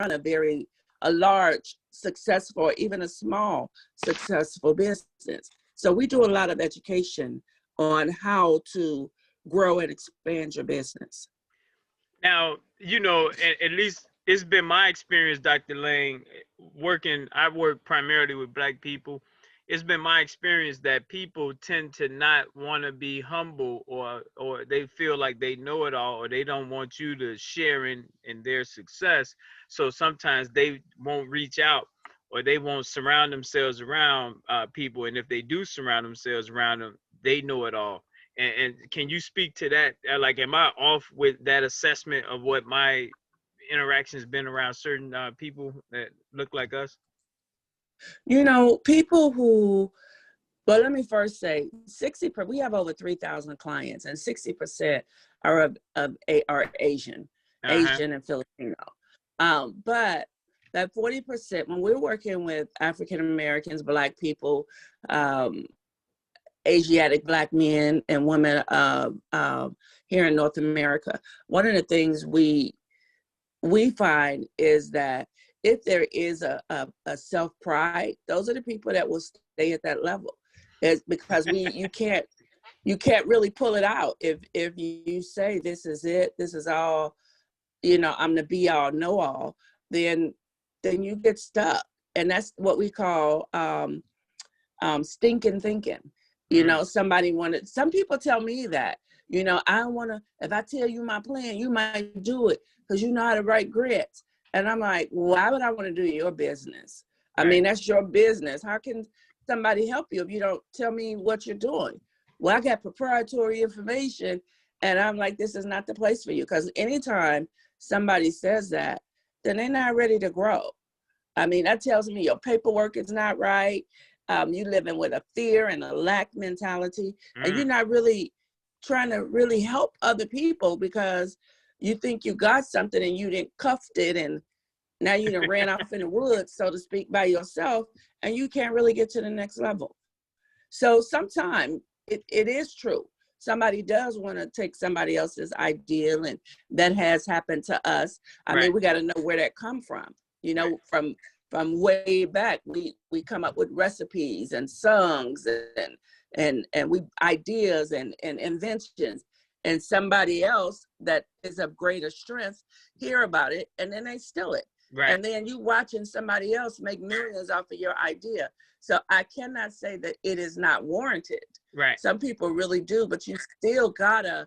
a large, successful, or even a small, successful business. So we do a lot of education on how to grow and expand your business. Now, at least it's been my experience, Dr. Lang, I work primarily with Black people. It's been my experience that people tend to not want to be humble, or they feel like they know it all, or they don't want you to share in their success. So sometimes they won't reach out, or they won't surround themselves around people. And if they do surround themselves around them, they know it all. And can you speak to that? Like, am I off with that assessment of what my interactions been around certain people that look like us? People who, well, let me first say, we have over 3,000 clients, and 60% are are Asian, Uh-huh. and Filipino. But that 40%, when we're working with African Americans, Black people, Asiatic Black men and women here in North America, one of the things we find is that if there is a self-pride, those are the people that will stay at that level. It's because you can't really pull it out if you say this is it, this is all, I'm the be all know all, then you get stuck. And that's what we call stinking thinking. Some people tell me that, I don't want to, if I tell you my plan, you might do it because you know how to write grants. And I'm like, why would I want to do your business? I mean, that's your business. How can somebody help you if you don't tell me what you're doing? Well, I got proprietary information, and I'm like, this is not the place for you. Because anytime somebody says that, then they're not ready to grow. I mean, that tells me your paperwork is not right. You're living with a fear and a lack mentality, and you're not really trying to really help other people because you think you got something and you didn't cuffed it, and now you done ran off in the woods, so to speak, by yourself, and you can't really get to the next level. So sometimes it is true. Somebody does want to take somebody else's ideal, and that has happened to us. I mean, we got to know where that come from. From way back, we come up with recipes and songs and we ideas and inventions, and somebody else that is of greater strength hear about it, and then they steal it. And then you watching somebody else make millions off of your idea. So I cannot say that it is not warranted. Some people really do, but you still gotta,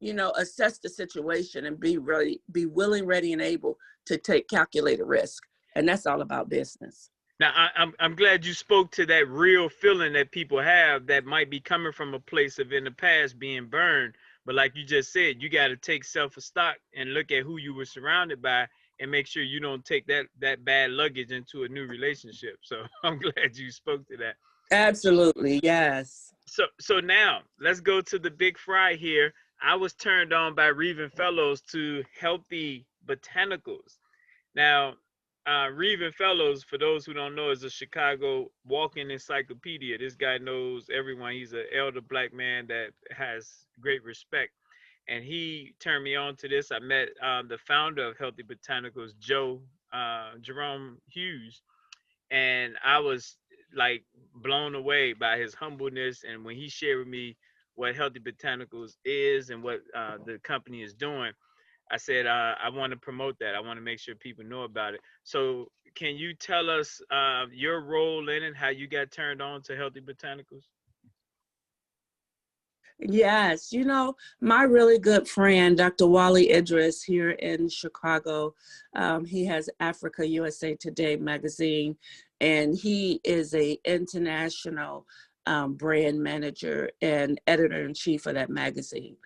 assess the situation and be willing, ready, and able to take calculated risk. And that's all about business. Now, I'm glad you spoke to that real feeling that people have that might be coming from a place of in the past being burned. But like you just said, you got to take self-stock and look at who you were surrounded by and make sure you don't take that bad luggage into a new relationship. So I'm glad you spoke to that. Absolutely, yes. So now let's go to the big fry here. I was turned on by Reevin Fellows to Healthy Botanicals. Now, Reevin Fellows, for those who don't know, is a Chicago walking encyclopedia. This guy knows everyone. He's an elder Black man that has great respect. And he turned me on to this. I met the founder of Healthy Botanicals, Jerome Hughes. And I was like blown away by his humbleness. And when he shared with me what Healthy Botanicals is and what the company is doing, I said, I want to promote that. I want to make sure people know about it. So can you tell us your role in it, how you got turned on to Healthy Botanicals? Yes, my really good friend, Dr. Wally Idris here in Chicago, he has Africa USA Today magazine, and he is an international brand manager and editor-in-chief of that magazine.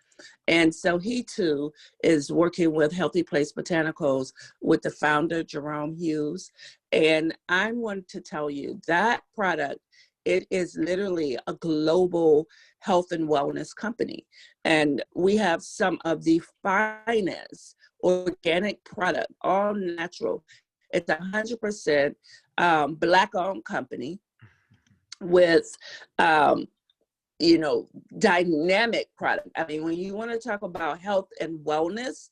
And so he too is working with Healthy Place Botanicals with the founder, Jerome Hughes. And I want to tell you that product, it is literally a global health and wellness company. And we have some of the finest organic product, all natural. It's 100% Black-owned company with dynamic product. I mean, when you want to talk about health and wellness,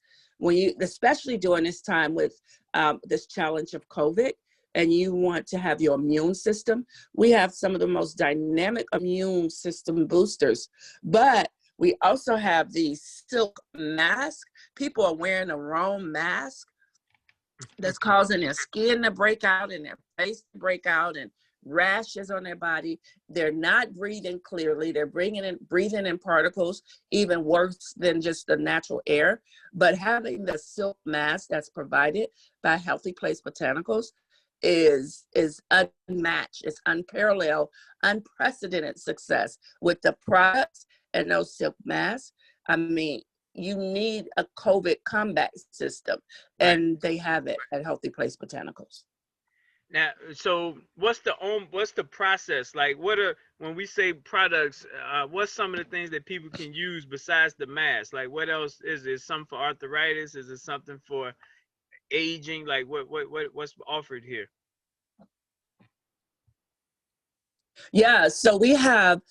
especially during this time with this challenge of COVID, and you want to have your immune system, we have some of the most dynamic immune system boosters. But we also have these silk masks. People are wearing the wrong mask that's causing their skin to break out and their face to break out and rashes on their body. They're not breathing clearly. They're breathing in particles, even worse than just the natural air. But having the silk mask that's provided by Healthy Place Botanicals is unmatched. It's unparalleled, unprecedented success with the products and those silk masks. I mean, you need a COVID combat system, and they have it at Healthy Place Botanicals. Now, so what's the process? Like, when we say products, what's some of the things that people can use besides the mask? Like, what else is it? Something for arthritis? Is it something for aging? Like, what's offered here? Yeah, so we have,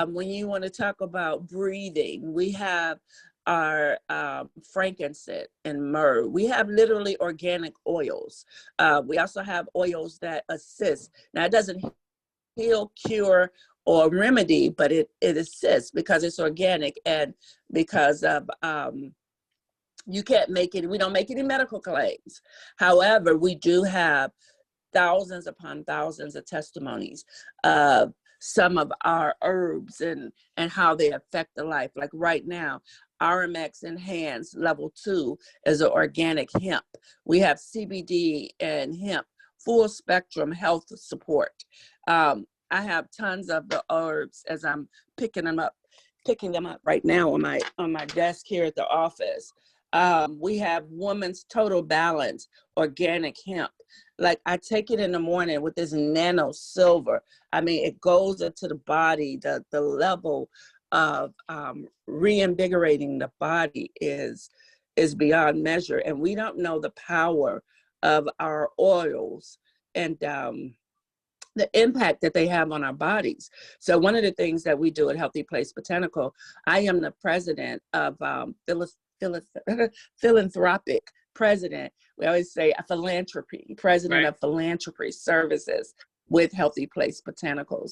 when you want to talk about breathing, we have our frankincense and myrrh. We have literally organic oils. We also have oils that assist. Now, it doesn't heal, cure, or remedy, but it assists because it's organic, and because of you can't make it, we don't make any medical claims. However, we do have thousands upon thousands of testimonies of some of our herbs and how they affect the life. Like right now, RMX Enhanced Level 2 is an organic hemp. We have CBD and hemp, full spectrum health support. I have tons of the herbs as I'm picking them up right now on my desk here at the office. We have Woman's Total Balance organic hemp. Like, I take it in the morning with this nano silver. I mean, it goes into the body. The level of reinvigorating the body is beyond measure. And we don't know the power of our oils and the impact that they have on our bodies. So one of the things that we do at Healthy Place Botanical, I am the president of philanthropic president. We always say a philanthropy, president of philanthropy services with Healthy Place Botanicals.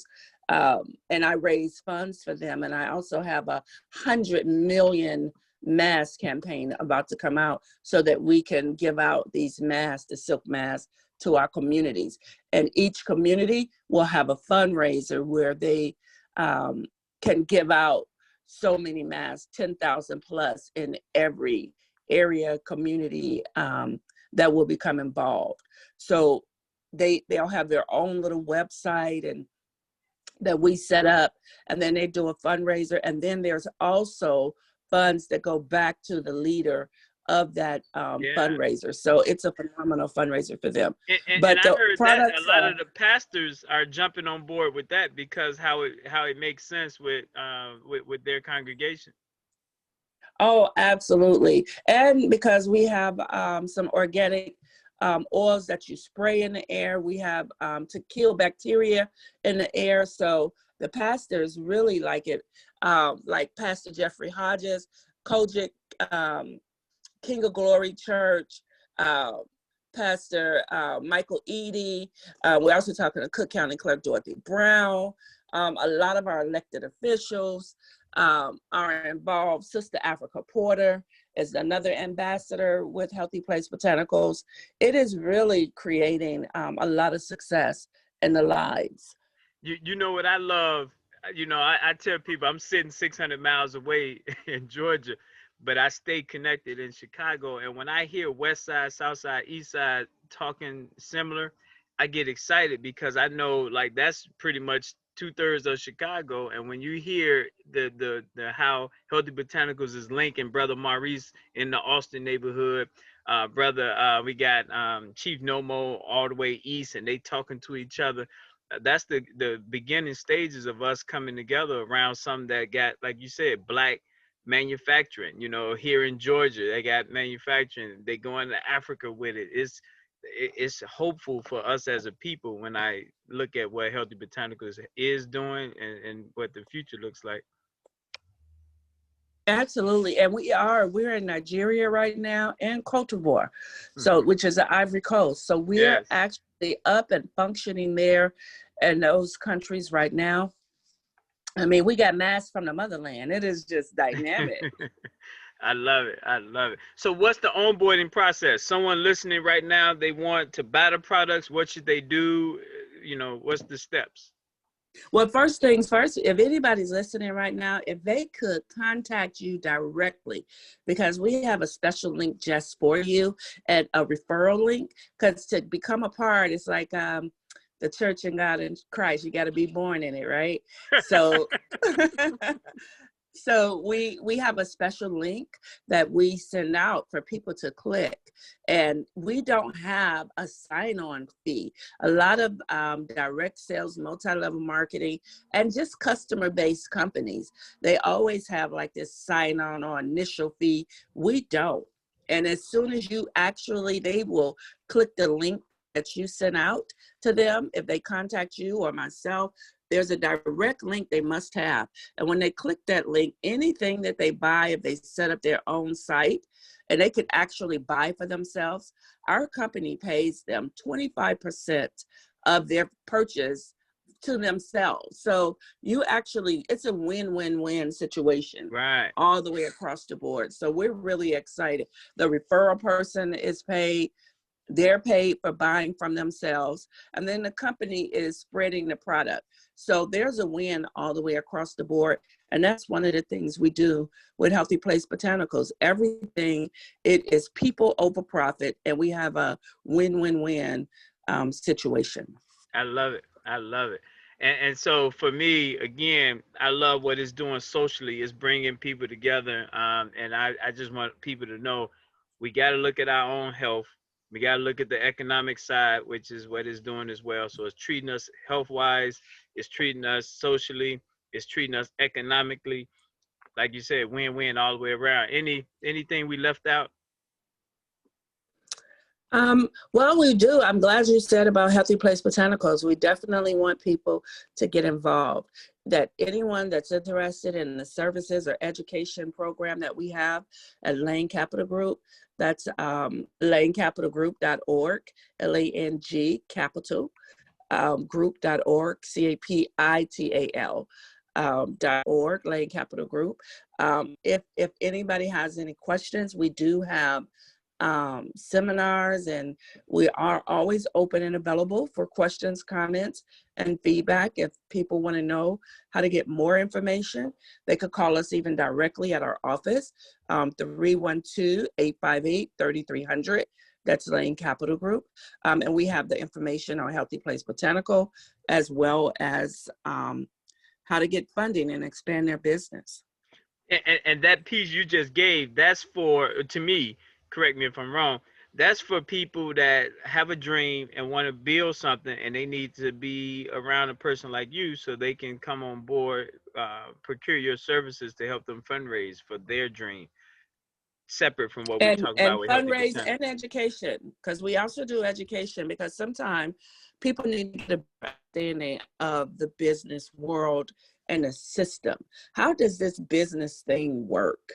And I raise funds for them. And I also have 100 million mask campaign about to come out so that we can give out these masks, the silk masks, to our communities. And each community will have a fundraiser where they can give out so many masks, 10,000 plus in every area, community that will become involved. So they'll have their own little website and that we set up, and then they do a fundraiser. And then there's also funds that go back to the leader of that fundraiser. So it's a phenomenal fundraiser for them. But I heard that a lot of the pastors are jumping on board with that because how it makes sense with their congregation. Oh, absolutely. And because we have some organic oils that you spray in the air, we have to kill bacteria in the air. So the pastors really like it, like Pastor Jeffrey Hodges, Kojic, King of Glory Church, Pastor Michael Eady. We're also talking to Cook County Clerk Dorothy Brown. A lot of our elected officials are involved. Sister Africa Porter is another ambassador with Healthy Place Botanicals. It is really creating a lot of success in the lives. You know what I love? You know, I tell people I'm sitting 600 miles away in Georgia, but I stay connected in Chicago. And when I hear West Side, South Side, East Side talking similar, I get excited because I know like that's pretty much 2/3 of Chicago. And when you hear the how Healthy Botanicals is linking Brother Maurice in the Austin neighborhood, we got Chief Nomo all the way east, and they talking to each other. That's the beginning stages of us coming together around something that got, like you said, Black manufacturing. You know, here in Georgia, they got manufacturing. They going to Africa with it. It's hopeful for us as a people when I look at what Healthy Botanicals is doing and what the future looks like. Absolutely. And we're in Nigeria right now and Cote d'Ivoire, so which is the Ivory Coast. So we're Yes. actually up and functioning there in those countries right now. I mean, we got masks from the motherland. It is just dynamic. I love it. I love it. So what's the onboarding process? Someone listening right now, they want to buy the products. What should they do? You know, what's the steps? Well, first things first, if anybody's listening right now, if they could contact you directly, because we have a special link just for you and a referral link, because to become a part, it's like the church and God in Christ, you got to be born in it, right? So So we have a special link that we send out for people to click, and we don't have a sign-on fee. A lot of direct sales, multi-level marketing, and just customer-based companies, they always have like this sign-on or initial fee. We don't. And as soon as you actually, they will click the link that you send out to them. If they contact you or myself, there's a direct link they must have. And when they click that link, anything that they buy, if they set up their own site, and they could actually buy for themselves, our company pays them 25% of their purchase to themselves. So you actually, it's a win-win-win situation. Right. All the way across the board. So we're really excited. The referral person is paid. They're paid for buying from themselves, and then the company is spreading the product. So there's a win all the way across the board. And that's one of the things we do with Healthy Place Botanicals. Everything, it is people over profit, and we have a win-win-win situation. I love it. I love it. And so for me, again, I love what it's doing socially. It's bringing people together. And I just want people to know we got to look at our own health. We got to look at the economic side, which is what it's doing as well. So it's treating us health-wise. It's treating us socially. It's treating us economically. Like you said, win-win all the way around. Anything we left out? Well, we do. I'm glad you said about Healthy Place Botanicals. We definitely want people to get involved. That anyone that's interested in the services or education program that we have at Lang Capital Group, that's langcapitalgroup.org, Lang Capital group.org, CAPITAL. .org, Lang Capital Group. If anybody has any questions, we do have seminars, and we are always open and available for questions, comments, and feedback. If people want to know how to get more information, they could call us even directly at our office, 312-858-3300. That's Lane Capital Group. And we have the information on Healthy Place Botanical, as well as how to get funding and expand their business. And that piece you just gave, that's for, to me, correct me if I'm wrong, that's for people that have a dream and want to build something, and they need to be around a person like you so they can come on board, procure your services to help them fundraise for their dream, separate from what we talk about with fundraise and education, because we also do education, because sometimes people need to get a understanding of the business world and the system. How does this business thing work?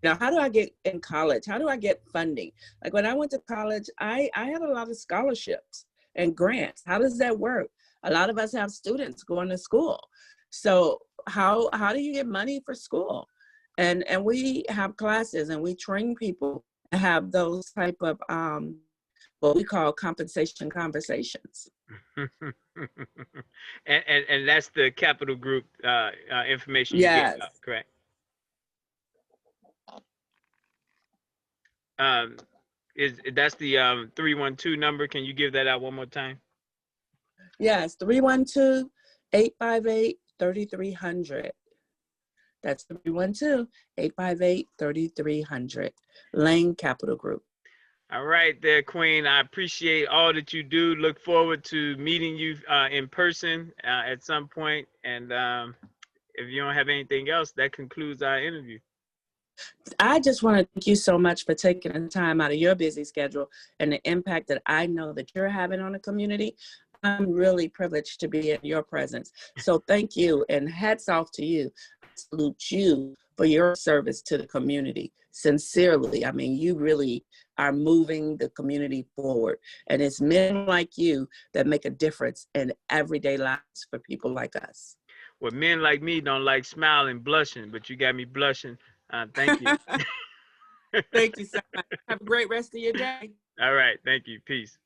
Now, how do I get in college? How do I get funding? Like when I went to college, I had a lot of scholarships and grants. How does that work? A lot of us have students going to school. So how do you get money for school? And we have classes, and we train people to have those type of what we call compensation conversations. and that's the Capital Group information you Yes. gave out, correct? That's the 312 number. Can you give that out one more time? Yes, 312-858-3300. That's 312-858-3300. Lang Capital Group. All right there, Queen. I appreciate all that you do. Look forward to meeting you in person at some point. And if you don't have anything else, that concludes our interview. I just want to thank you so much for taking the time out of your busy schedule and the impact that I know that you're having on the community. I'm really privileged to be in your presence. So thank you, and hats off to you. I salute you for your service to the community. Sincerely, I mean, you really are moving the community forward. And it's men like you that make a difference in everyday lives for people like us. Well, men like me don't like smiling, blushing, but you got me blushing. Thank you. Thank you so much. Have a great rest of your day. All right. Thank you. Peace.